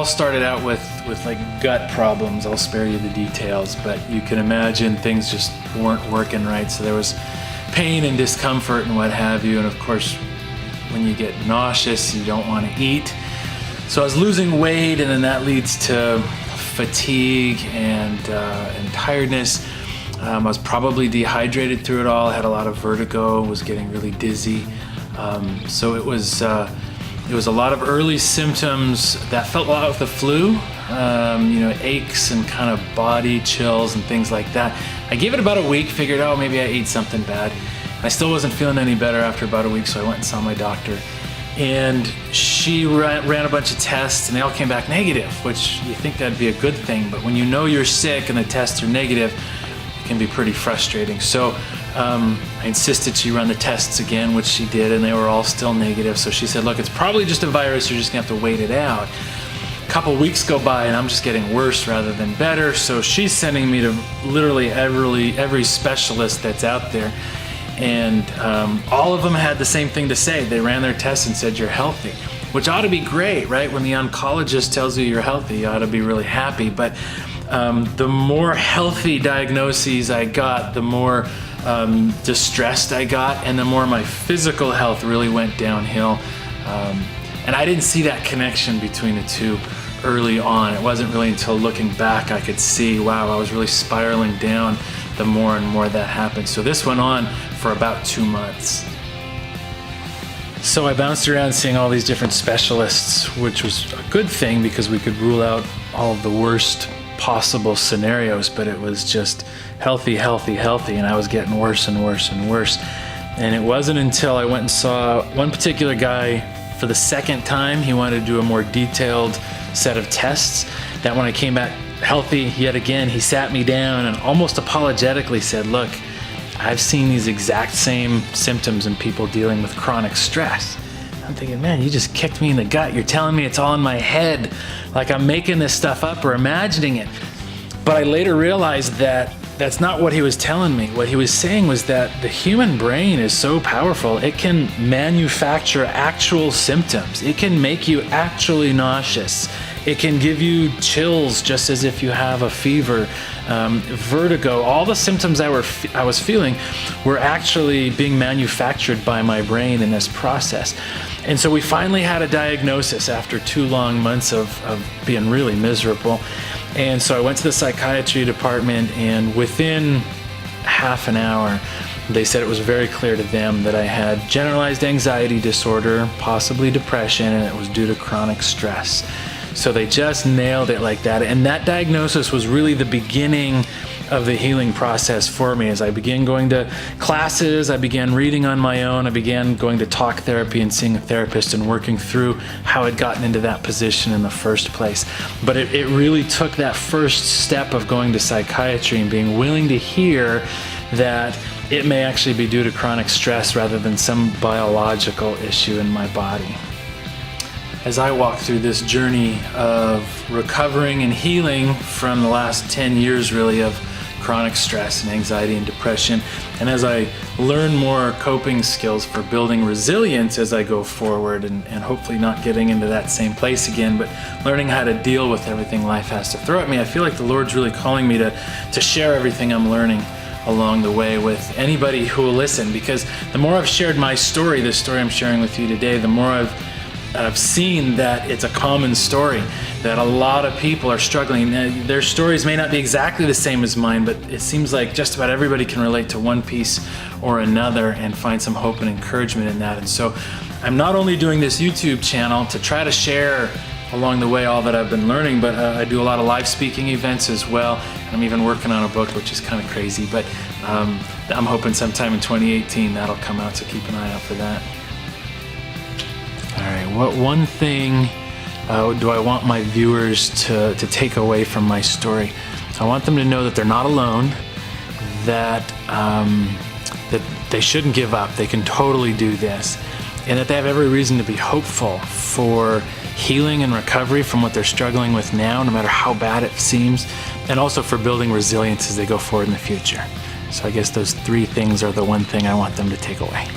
all started out with like gut problems. I'll spare you the details, but you can imagine things just weren't working right. So there was pain and discomfort and what have you. And of course, when you get nauseous, you don't want to eat. So I was losing weight, and then that leads to fatigue and tiredness. I was probably dehydrated through it all. I had a lot of vertigo, was getting really dizzy. So it was a lot of early symptoms that felt a lot like the flu, aches and kind of body chills and things like that. I gave it about a week, figured, oh, maybe I ate something bad. I still wasn't feeling any better after about a week, so I went and saw my doctor. And she ran a bunch of tests, and they all came back negative, which you think that'd be a good thing, but when you know you're sick and the tests are negative, it can be pretty frustrating. So I insisted she run the tests again, which she did, and they were all still negative. So she said, look, it's probably just a virus, you're just gonna have to wait it out. A couple weeks go by and I'm just getting worse rather than better. So she's sending me to literally every specialist that's out there. And all of them had the same thing to say. They ran their tests and said, you're healthy, which ought to be great, right? When the oncologist tells you you're healthy, you ought to be really happy. But the more healthy diagnoses I got, the more distressed I got, and the more my physical health really went downhill. And I didn't see that connection between the two early on. It wasn't really until looking back I could see, wow, I was really spiraling down the more and more that happened. So this went on for about 2 months. So I bounced around seeing all these different specialists, which was a good thing because we could rule out all of the worst possible scenarios, but it was just healthy, healthy, healthy, and I was getting worse and worse and worse. And it wasn't until I went and saw one particular guy for the second time. He wanted to do a more detailed set of tests, that when I came back healthy yet again, he sat me down and almost apologetically said, look, I've seen these exact same symptoms in people dealing with chronic stress. I'm thinking, man, you just kicked me in the gut. You're telling me it's all in my head, like I'm making this stuff up or imagining it. But I later realized that that's not what he was telling me. What he was saying was that the human brain is so powerful, it can manufacture actual symptoms. It can make you actually nauseous. It can give you chills just as if you have a fever, vertigo. All the symptoms I was feeling were actually being manufactured by my brain in this process. And so we finally had a diagnosis after 2 long months of being really miserable. And so I went to the psychiatry department, and within half an hour, they said it was very clear to them that I had generalized anxiety disorder, possibly depression, and it was due to chronic stress. So they just nailed it like that. And that diagnosis was really the beginning of the healing process for me. As I began going to classes, I began reading on my own, I began going to talk therapy and seeing a therapist and working through how I'd gotten into that position in the first place. But it really took that first step of going to psychiatry and being willing to hear that it may actually be due to chronic stress rather than some biological issue in my body. As I walk through this journey of recovering and healing from the last 10 years really of chronic stress and anxiety and depression, and as I learn more coping skills for building resilience as I go forward and hopefully not getting into that same place again, but learning how to deal with everything life has to throw at me, I feel like the Lord's really calling me to share everything I'm learning along the way with anybody who will listen, because the more I've shared my story, this story I'm sharing with you today, the more I've seen that it's a common story, that a lot of people are struggling. Their stories may not be exactly the same as mine, but it seems like just about everybody can relate to one piece or another and find some hope and encouragement in that. And so I'm not only doing this YouTube channel to try to share along the way all that I've been learning, but I do a lot of live speaking events as well. I'm even working on a book, which is kind of crazy, but I'm hoping sometime in 2018 that'll come out, so keep an eye out for that. All right, what one thing do I want my viewers to take away from my story? I want them to know that they're not alone, that they shouldn't give up, they can totally do this, and that they have every reason to be hopeful for healing and recovery from what they're struggling with now, no matter how bad it seems, and also for building resilience as they go forward in the future. So I guess those 3 things are the one thing I want them to take away.